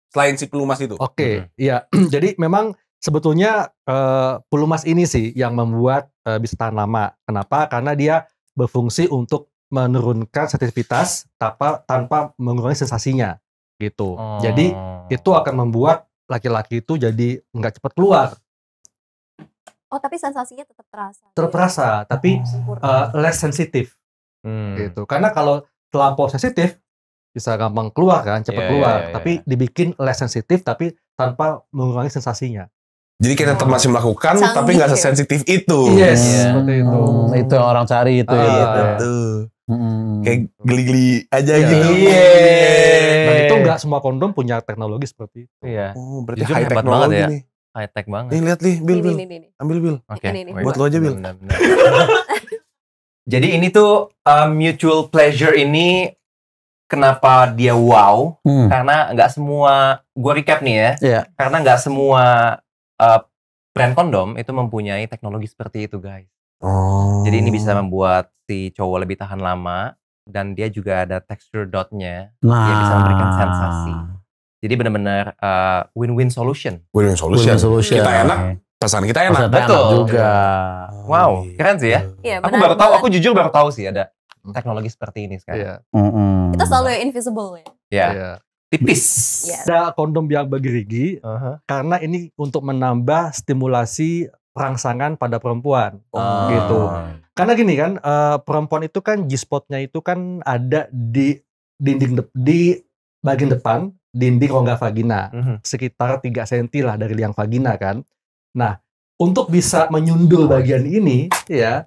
Selain si pelumas itu. Oke, iya. Jadi memang sebetulnya pelumas ini sih yang membuat bisa tahan lama. Kenapa? Karena dia berfungsi untuk menurunkan sensitivitas tanpa mengurangi sensasinya gitu. Jadi itu akan membuat laki-laki itu jadi nggak cepat keluar. Oh, tapi sensasinya tetap terasa. Terasa, tapi Sempurna. less sensitif gitu. Karena kalau terlampau sensitif bisa gampang keluar kan, cepat keluar. Tapi dibikin less sensitif tapi tanpa mengurangi sensasinya. Jadi kita tetap masih melakukan, Canggih tapi nggak ya. sesensitif itu. Yes, Iya. seperti itu. Itu yang orang cari itu ya. Gitu. Kayak geli-geli aja gitu. Dan itu nggak semua kondom punya teknologi seperti itu. Iya. Oh, berarti Jujur high hebat technology banget ya. nih. High tech banget. Nih lihat nih, Bil. Ini. Ambil Bil. Oke. Ini. Buat lo aja, Bil. Benar-benar. Jadi ini tuh mutual pleasure ini kenapa dia wow? Karena nggak semua, gue recap nih ya. Iya. Karena nggak semua brand kondom itu mempunyai teknologi seperti itu, guys. Jadi ini bisa membuat si cowok lebih tahan lama dan dia juga ada texture dotnya. Dia bisa memberikan sensasi. Jadi benar-benar win-win solution. Win-win solution. Kita enak, pesan kita enak. Betul juga. Wow, keren sih ya. Aku baru tahu, aku jujur baru tahu sih ada teknologi seperti ini sekarang. Kita selalu invisible ya. Ya. Tipis. Ada kondom yang bergerigi karena ini untuk menambah stimulasi rangsangan pada perempuan gitu. Karena gini kan, perempuan itu kan G-spotnya itu kan ada di di bagian depan dinding rongga vagina, sekitar 3 cm lah dari liang vagina kan. Nah, untuk bisa menyundul bagian ini ya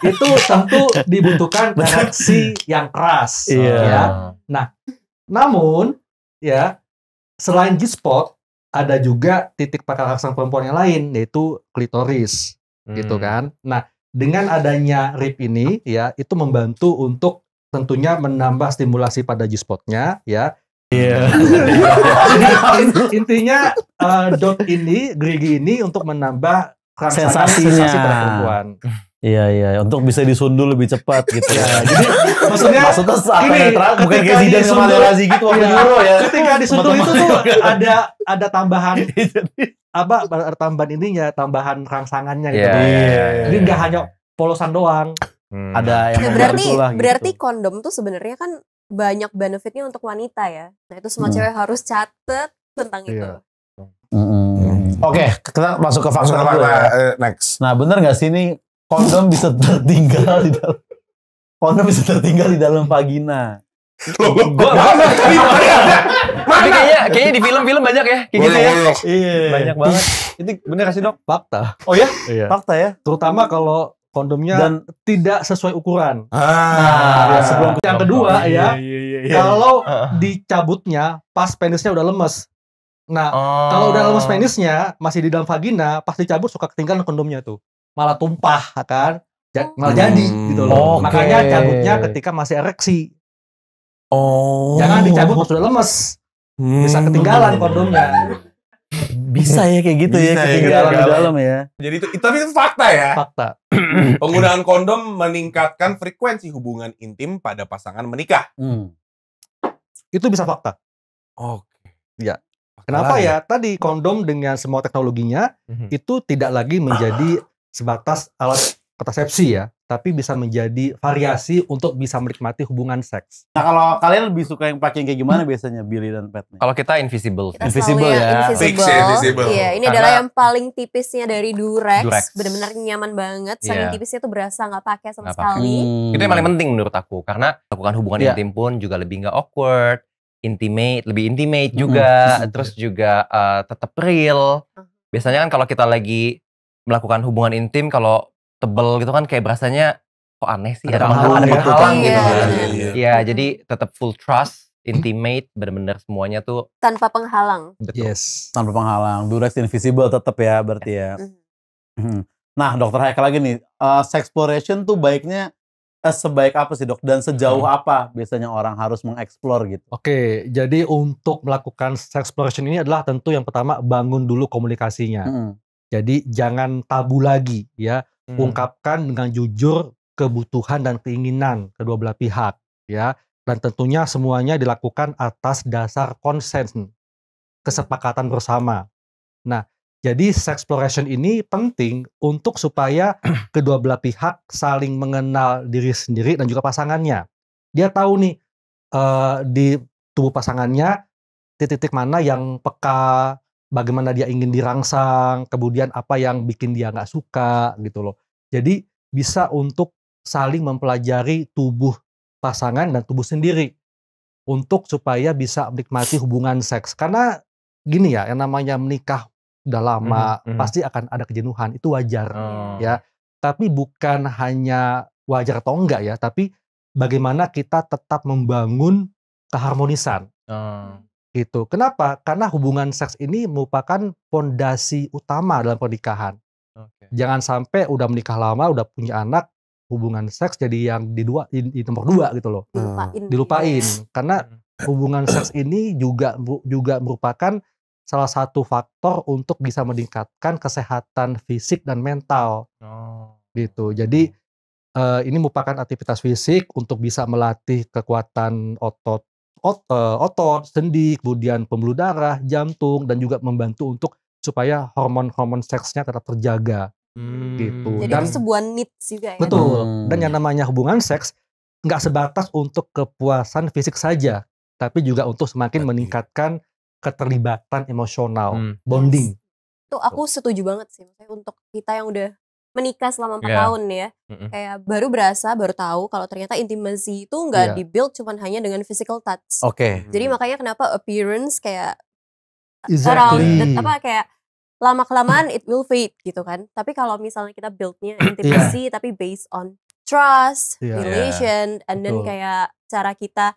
itu tentu dibutuhkan ereksi yang keras ya. Nah, namun ya selain G-spot ada juga titik pangkal rangsang perempuan yang lain yaitu klitoris gitu kan. Nah, dengan adanya RIP ini ya itu membantu untuk tentunya menambah stimulasi pada G-spotnya ya. Intinya dot ini, gerigi ini untuk menambah sensasi pada perempuan. Iya, untuk bisa disundul lebih cepat gitu ya. Jadi maksudnya bukan kayak Zidane sama Materazzi gitu waktu Euro ya. Ketika disundul itu tuh ada tambahan ada tambahan ininya, tambahan rangsangannya gitu. Jadi nggak hanya polosan doang. Ada yang berarti kondom tuh sebenarnya kan banyak benefitnya untuk wanita ya. Nah itu semua cewek harus catet tentang itu. Oke, kita masuk ke fakta next. Nah bener nggak sih ini kondom bisa tertinggal di dalam vagina? Tapi kayaknya di film-film banyak ya kayak gitu ya. Iya. Banyak banget. Itu bener gak sih dok? Fakta. Oh ya? Iya. Fakta ya. Terutama kalau kondomnya dan tidak sesuai ukuran. Sebelum yang kedua kalau dicabutnya pas penisnya udah lemes. Nah, kalau udah lemes penisnya masih di dalam vagina, pas dicabut suka ketinggalan kondomnya tuh. Malah tumpah kan. Malah jadi gitu loh. Makanya cabutnya ketika masih ereksi. Jangan dicabut pas sudah lemes. Bisa ketinggalan kondomnya. Bisa ya kayak gitu ya, ketinggalan di dalam ya. Jadi tapi itu fakta ya. Fakta. Penggunaan kondom meningkatkan frekuensi hubungan intim pada pasangan menikah. Itu bisa fakta. Oke. Ya. Kenapa ya? Tadi kondom dengan semua teknologinya itu tidak lagi menjadi sebatas alat kontrasepsi ya, tapi bisa menjadi variasi untuk bisa menikmati hubungan seks. Nah kalau kalian lebih suka yang pakai kayak gimana biasanya Billy dan Pat? Kalau kita invisible. Invisible ya. Invisible. Iya, ini adalah yang paling tipisnya dari Durex. Benar-benar nyaman banget. Saking tipisnya tuh berasa nggak pakai sama sekali. Itu yang paling penting menurut aku karena lakukan hubungan intim pun juga lebih nggak awkward, lebih intimate juga, terus juga tetap real. Biasanya kan kalau kita lagi melakukan hubungan intim kalau tebel gitu kan kayak berasanya kok aneh sih ada penghalang gitu. Iya, jadi tetap full trust, intimate, benar-benar semuanya tuh tanpa penghalang. Betul. Yes. Tanpa penghalang. Durex invisible tetap ya berarti ya. Nah, Dokter Haikal lagi nih, sexploration tuh baiknya sebaik apa sih dok? Dan sejauh apa biasanya orang harus mengeksplor gitu? Oke, jadi untuk melakukan sexploration ini adalah tentu yang pertama bangun dulu komunikasinya. Jadi jangan tabu lagi ya, ungkapkan dengan jujur kebutuhan dan keinginan kedua belah pihak ya, dan tentunya semuanya dilakukan atas dasar konsen, kesepakatan bersama. Nah, jadi sexploration ini penting untuk supaya kedua belah pihak saling mengenal diri sendiri dan juga pasangannya. Dia tahu nih di tubuh pasangannya titik-titik mana yang peka, bagaimana dia ingin dirangsang, kemudian apa yang bikin dia nggak suka gitu loh. Jadi bisa untuk saling mempelajari tubuh pasangan dan tubuh sendiri untuk supaya bisa menikmati hubungan seks. Karena gini ya, yang namanya menikah udah lama pasti akan ada kejenuhan, itu wajar ya. Tapi bukan hanya wajar atau enggak ya, tapi bagaimana kita tetap membangun keharmonisan. Gitu. Kenapa? Karena hubungan seks ini merupakan fondasi utama dalam pernikahan. Jangan sampai udah menikah lama, udah punya anak, hubungan seks jadi yang di nomor 2 gitu loh. Dilupain. Karena hubungan seks ini juga merupakan salah satu faktor untuk bisa meningkatkan kesehatan fisik dan mental. Gitu. Jadi ini merupakan aktivitas fisik untuk bisa melatih kekuatan otot, sendi, kemudian pembuluh darah, jantung, dan juga membantu untuk supaya hormon-hormon seksnya tetap terjaga. Gitu. Jadi Dan itu sebuah needs juga ya. betul. Dan yang namanya hubungan seks nggak sebatas untuk kepuasan fisik saja, tapi juga untuk semakin meningkatkan keterlibatan emosional, bonding. Itu aku setuju banget sih. Maksudnya untuk kita yang udah menikah selama 4 tahun ya, kayak baru tahu kalau ternyata intimacy itu nggak dibuild cuman hanya dengan physical touch. Jadi makanya kenapa appearance kayak around kayak lama-kelamaan it will fade gitu kan. Tapi kalau misalnya kita buildnya intimacy tapi based on trust, relation, and then kayak cara kita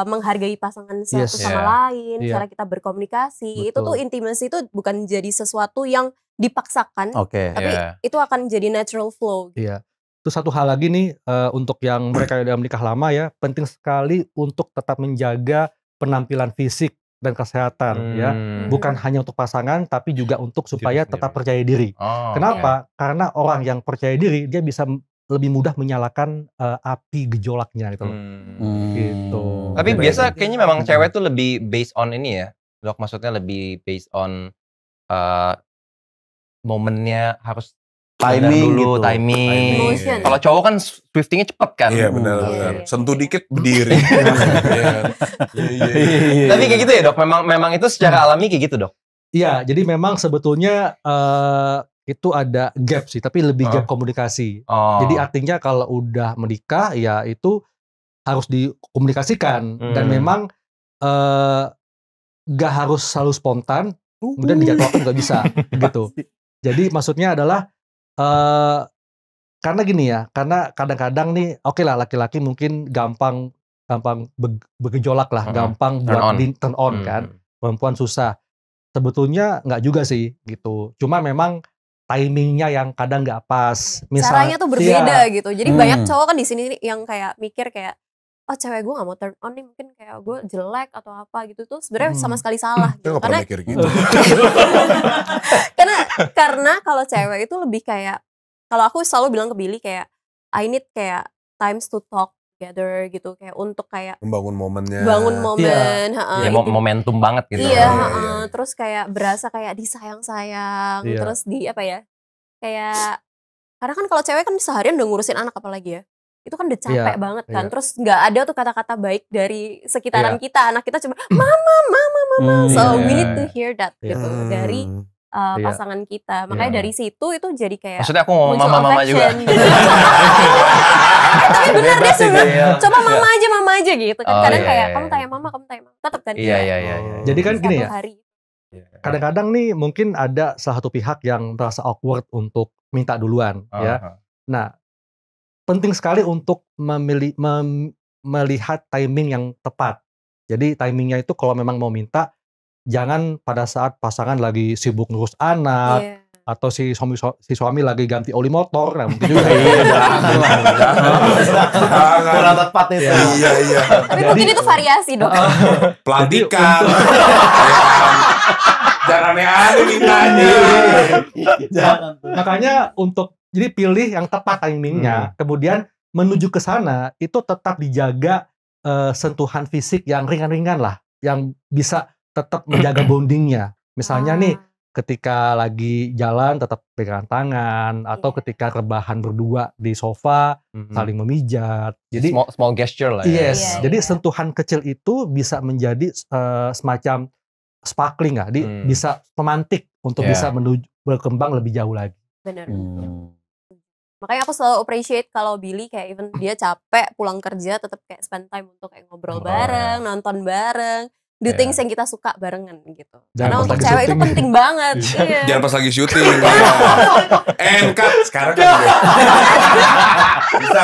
menghargai pasangan satu sama lain, cara kita berkomunikasi, itu tuh intimacy itu bukan jadi sesuatu yang dipaksakan, tapi itu akan jadi natural flow. Terus satu hal lagi nih, untuk yang mereka yang udah menikah lama ya, penting sekali untuk tetap menjaga penampilan fisik dan kesehatan ya, bukan hanya untuk pasangan, tapi juga untuk supaya tetap percaya diri. Kenapa? Karena orang yang percaya diri dia bisa lebih mudah menyalakan api gejolaknya gitu. Gitu. Tapi biasa kayaknya memang cewek tuh lebih based on ini ya, Dok, maksudnya lebih based on momennya harus timing dulu, gitu. Timing. Kalau cowok kan swiftingnya cepet kan. Iya benar. Sentuh dikit berdiri. Tapi kayak gitu ya, Dok. Memang itu secara alami kayak gitu, Dok. Iya, jadi memang sebetulnya itu ada gap sih, tapi lebih gap komunikasi. Jadi artinya kalau udah menikah ya itu harus dikomunikasikan dan memang gak harus selalu spontan, kemudian dijadwalkan nggak bisa gitu. Jadi maksudnya adalah karena gini ya, karena kadang-kadang nih oke lah laki-laki mungkin gampang bergejolak lah, gampang buat turn on kan, perempuan susah. Sebetulnya nggak juga sih gitu, cuma memang timingnya yang kadang nggak pas. Caranya tuh berbeda gitu. Jadi banyak cowok kan di sini yang kayak mikir kayak, oh cewek gue nggak mau turn on nih, mungkin kayak gue jelek atau apa gitu tuh sebenarnya sama sekali salah. Gitu. Karena mikir gitu. karena kalau cewek itu lebih kayak, kalau aku selalu bilang ke Billy kayak, I need kayak times to talk together gitu, kayak untuk kayak membangun momennya. Momentum banget gitu. Terus kayak berasa kayak disayang-sayang, terus di apa ya? Kayak karena kan kalau cewek kan seharian udah ngurusin anak apalagi ya. Itu kan udah capek banget kan. Terus nggak ada tuh kata-kata baik dari sekitaran kita. Anak kita cuma mama. So we need to hear that gitu dari pasangan kita. Makanya dari situ itu jadi kayak maksudnya aku ngomong mama juga. Tapi bener deh coba mama aja gitu kan. Kadang kayak kamu tanya mama. Tetap kan. Iya. Jadi kan gini ya. Kadang-kadang nih mungkin ada salah satu pihak yang merasa awkward untuk minta duluan ya. Nah, penting sekali untuk melihat timing yang tepat. Jadi timingnya itu kalau memang mau minta, jangan pada saat pasangan lagi sibuk ngurus anak, atau si suami lagi ganti oli motor, nah mungkin juga kurang tepat itu. Iya. Tapi mungkin itu variasi dong. Pelantikan. Jangan aneh-aneh mintanya. Makanya untuk jadi pilih yang tepat timingnya, kemudian menuju ke sana itu tetap dijaga sentuhan fisik yang ringan-ringan lah, yang bisa tetap menjaga bondingnya. Misalnya nih, ketika lagi jalan tetap pegangan tangan, atau ketika rebahan berdua di sofa saling memijat. Jadi small gesture lah ya. Jadi sentuhan kecil itu bisa menjadi semacam sparkling lah, bisa pemantik untuk bisa berkembang lebih jauh lagi. Benar. Makanya aku selalu appreciate kalau Billy kayak even dia capek pulang kerja tetap kayak spend time untuk kayak ngobrol bareng, nonton bareng, do things yang kita suka barengan gitu. Karena untuk cewek itu penting banget. Jangan pas lagi syuting. Cut sekarang kan. Bisa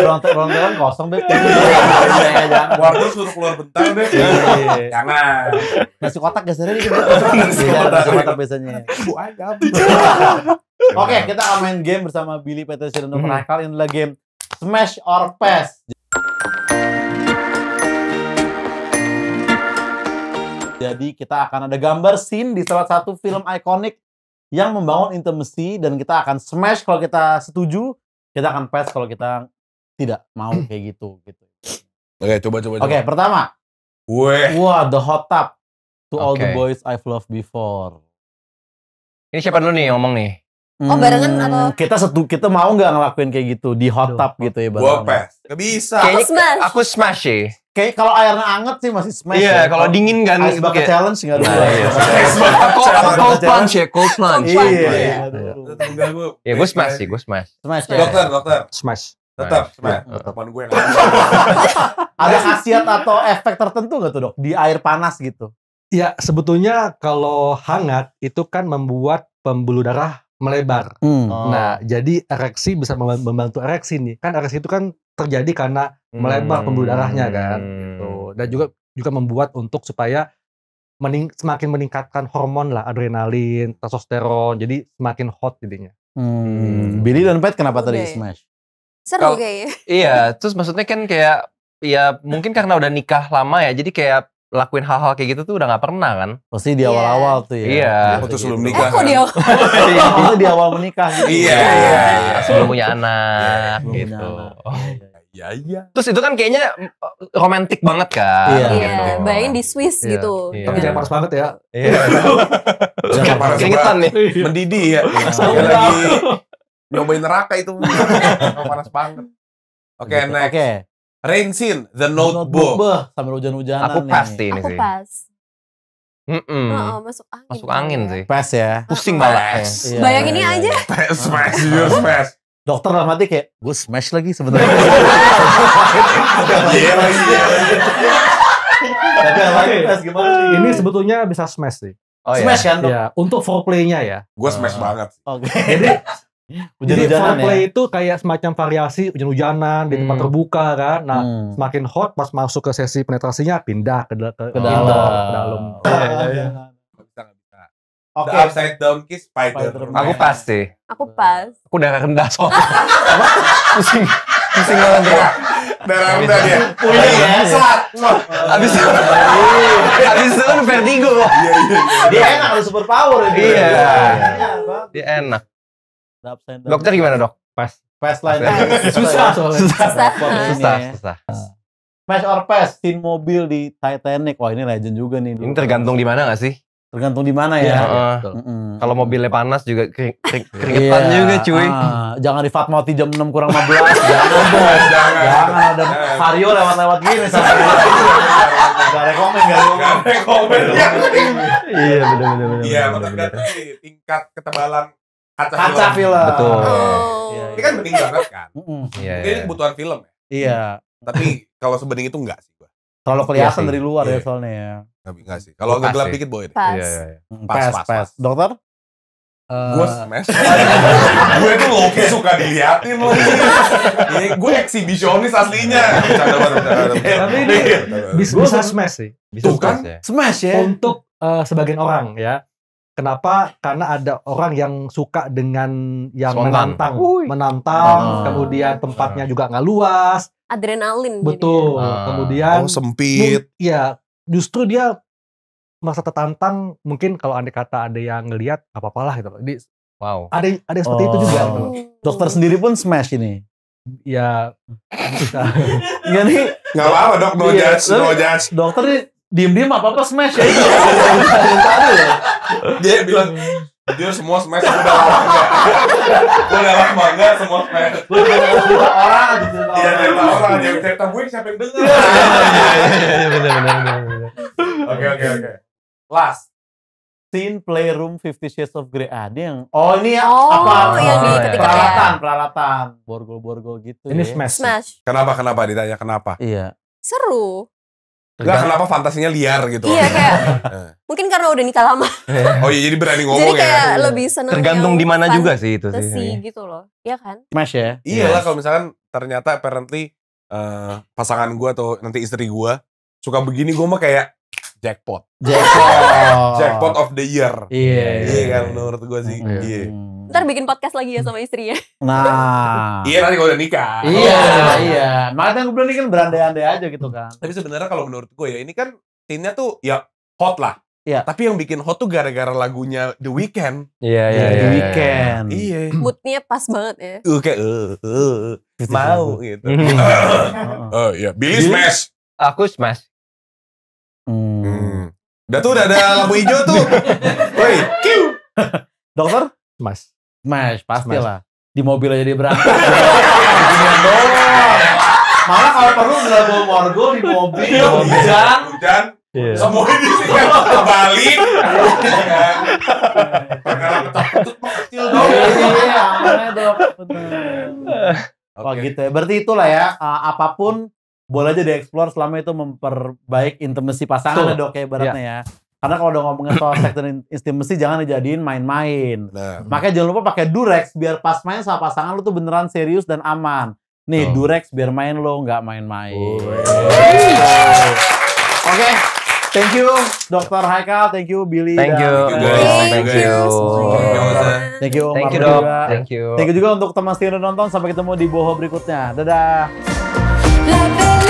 Ruang telepon kosong deh. Warga suruh keluar bentar deh. Jangan. Nasi kotak gesernya dikit. Nasi kotak biasanya. Bu ayam. Oke, kita akan main game bersama Billy Petrus dan Dr. Haikal. Ini adalah game Smash or Pass. Jadi kita akan ada gambar scene di salah satu film ikonik yang membangun intimacy dan kita akan smash kalau kita setuju, kita akan pass kalau kita tidak mau kayak gitu. Oke, coba. Oke, pertama. Wah, the hot tub to all the Oke. boys I've loved before. Ini siapa dulu nih ngomong nih? Oh, barengan atau? Kita mau nggak ngelakuin kayak gitu di hot tub gitu ya Gua bareng. pass. Gak bisa. Kayaknya smash. aku smash sih. Kayak kalau airnya anget sih masih smash. Iya, ya. kalau dingin kan Ice itu bucket kayak- challenge nggak dulu. Nah, iya. Cold plunge ya, cold plunge. Iya. Enggak gue. Ya gue smash sih, gue smash. Smash ya. Dokter. Smash. Tetap Smash. smash. Teman gue yang Ada khasiat atau efek tertentu nggak tuh dok di air panas gitu? Ya, sebetulnya kalau hangat itu kan membuat pembuluh darah melebar. Nah, jadi ereksi bisa membantu ereksi nih. Kan ereksi itu kan terjadi karena melebar pembuluh darahnya kan. Gitu. Dan juga membuat untuk supaya semakin meningkatkan hormon lah, adrenalin, testosteron. Jadi semakin hot jadinya. Billy dan Pat kenapa tadi Oke. smash? Seru Kalau- kayaknya. Iya, terus maksudnya kan kayak ya mungkin karena udah nikah lama ya, jadi kayak lakuin hal-hal kayak gitu tuh udah nggak pernah kan? Pasti di Iya. awal-awal tuh ya. Iya. Gitu. Itu sebelum nikah. Kok dia? Itu di awal menikah gitu. Iya. Sebelum punya anak Sebelum punya gitu. anak. Iya. Terus itu kan kayaknya romantis banget kan? Iya. Iya, gitu. bayangin di Swiss Iya. gitu. Iya. Tapi jangan panas banget ya. Iya. Jangan Panas Keringetan nih. Mendidih ya. Dia lagi nyobain neraka itu. Panas banget. Oke, next. Oke. Rain Scene, The Notebook. Beh, sambil hujan-hujanan Aku nih. pasti ini Aku sih. pas. Mm-mm. Masuk angin. Masuk angin ya. sih. Pas ya. Pusing balaknya. Iya, Bayanginnya iya, aja. iya. Smash, jujur smash. Dokter dalam hati kayak, gue smash lagi sebenarnya. Iya lagi. Tapi yang lain pas gimana nih? Ini sebetulnya bisa smash sih. Oh iya. Smash kan dok? Ya, untuk foreplay-nya ya. Gue smash banget. Oke. Jadi Hujan-hujanan ya. foreplay itu kayak semacam variasi hujan-hujanan di tempat terbuka kan. Nah, semakin hot pas masuk ke sesi penetrasinya pindah ke Ke indoor, dalam. ke dalam. Nggak bisa. Oke. The Upside Down Kiss, Spider. Spider-Man. Aku pasti. Aku pas. Aku darah rendah soalnya. Apa? Pusing. Pusing banget bro. Darah rendah dia. Punya ya. Abis itu, abis itu kan vertigo. Dia enak ada super power itu. Iya. Bang. Dia enak. Upside down. Dokter gimana dok? Pas. Pass line. Susah soalnya. Susah. Smash or pass, scene mobil di Titanic. Wah ini legend juga nih. Ini tergantung di mana nggak sih? Tergantung di mana Iya. ya. Heeh. Kalau mobilnya panas juga keringetan Iya. juga cuy. Jangan di Fatmawati jam 6 kurang 15. Jangan bos. Jangan ada Vario lewat-lewat gini. Gak rekomen. Iya benar-benar. Iya, tergantung sih tingkat ketebalan Kaca film. Betul. Oh. Ini kan bening banget kan. Iya. Mungkin ini kebutuhan film ya. Iya. Tapi kalau sebening itu enggak sih gua. Terlalu kelihatan Iya sih. dari luar ya Iya. soalnya ya. Enggak sih. Kalau agak Pas gelap sih. dikit boleh deh. Pas. Iya. Pass. Dokter? Gue smash. Gue tuh low-key suka diliatin loh. Ini gue eksibisionis aslinya. Bercanda. Tapi ini bisa smash sih. Bisa Tuh kan? ya. Smash ya. Untuk sebagian orang ya. Kenapa? Karena ada orang yang suka dengan yang Spontan. menantang, Ah. kemudian tempatnya juga nggak luas, Adrenalin. betul. Ah. Kemudian, Sempit. ya justru dia merasa tertantang. Mungkin kalau andai kata ada yang ngelihat, apa-apalah gitu. Jadi Wow. ada yang seperti itu juga. Gitu. Dokter sendiri pun smash ini. Ya, bisa. Iya nih. Gak apa-apa dok, no Iya. judge, no judge. Dokter nih diem-diem apa-apa smash ya. Dia bilang, dia semua smash, gue udah lama enggak. Gue udah lama enggak semua smash. Orang gitu. Iya, cerita orang, yang cerita gue siapa yang denger. Iya benar. Oke. Last. Scene Playroom 50 Shades of Grey. Dia yang ini ya Oh, apa? yang di ketika Peralatan. Borgol-borgol gitu. Ini ya. smash. Smash. Kenapa ditanya kenapa? Iya. Seru. Enggak, kenapa fantasinya liar gitu. Iya kayak mungkin karena udah nikah lama. Oh iya, jadi berani Jadi ngomong ya. kayak lebih seneng Tergantung yang di mana juga sih itu fantasi sih. gitu loh. Iya kan? Smash ya. Iyalah kalau misalkan ternyata apparently pasangan gue atau nanti istri gue suka begini, gue mah kayak jackpot Jackpot. of the year. Iya. Kan menurut gue sih. Iya. Ntar bikin podcast lagi ya sama istrinya. Nah. Iya, nanti kalau udah nikah. Iya. Makanya gue bilang ini kan berandai-andai aja gitu kan. Tapi sebenarnya kalau menurut gue ya, ini kan scene-nya tuh ya hot lah. Iya. Tapi yang bikin hot tuh gara-gara lagunya The Weeknd. Iya. The Weeknd. Iya. Moodnya pas banget ya. Kayak mau gitu. Iya. Billy Smash. Aku Smash. Udah tuh udah ada lampu hijau tuh. Woi, kiu. Dokter? Smash, pastilah. Di mobil aja dia berangkat. Malah kalau perlu nggak bawa morgo di mobil, hujan. Semua ini kan balik. Perkara petak-petuk kecil dong. Iya, aneh dok. Wah gitu ya. Berarti itulah ya, apapun boleh aja dieksplor selama itu memperbaik intimasi pasangan ya dok ya ibaratnya ya. Karena kalau udah ngomongin soal seks dan intimasi jangan dijadiin main-main. Makanya jangan lupa pakai Durex biar pas main sama pasangan lu tuh beneran serius dan aman. Nih Durex biar main lo nggak main-main. Oke, thank you Dr. Haikal, thank you Billy. Thank you. Thank you. Thank you Thank you Omar dok. juga. Thank you. Thank you juga untuk teman setia nonton. Sampai ketemu di Boho berikutnya. Dadah. La